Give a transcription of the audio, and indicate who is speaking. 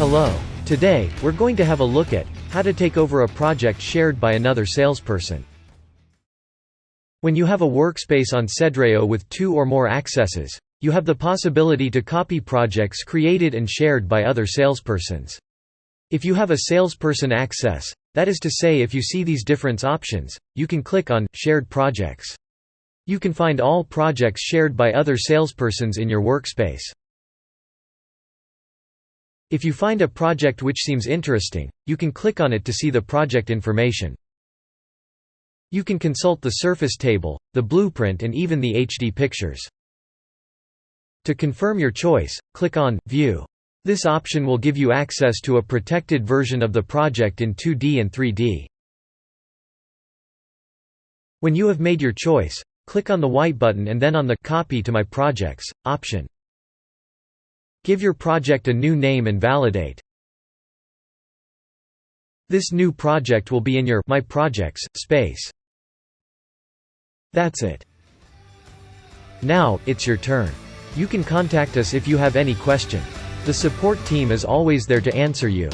Speaker 1: Hello. Today, we're going to have a look at how to take over a project shared by another salesperson. When you have a workspace on Cedreo with 2 or more accesses, you have the possibility to copy projects created and shared by other salespersons. If you have a salesperson access, that is to say if you see these different options, you can click on Shared Projects. You can find all projects shared by other salespersons in your workspace. If you find a project which seems interesting, you can click on it to see the project information. You can consult the surface table, the blueprint and even the HD pictures. To confirm your choice, click on View. This option will give you access to a protected version of the project in 2D and 3D. When you have made your choice, click on the white button and then on the Copy to My Projects option. Give your project a new name and validate. This new project will be in your My Projects space. That's it. Now, it's your turn. You can contact us if you have any question. The support team is always there to answer you.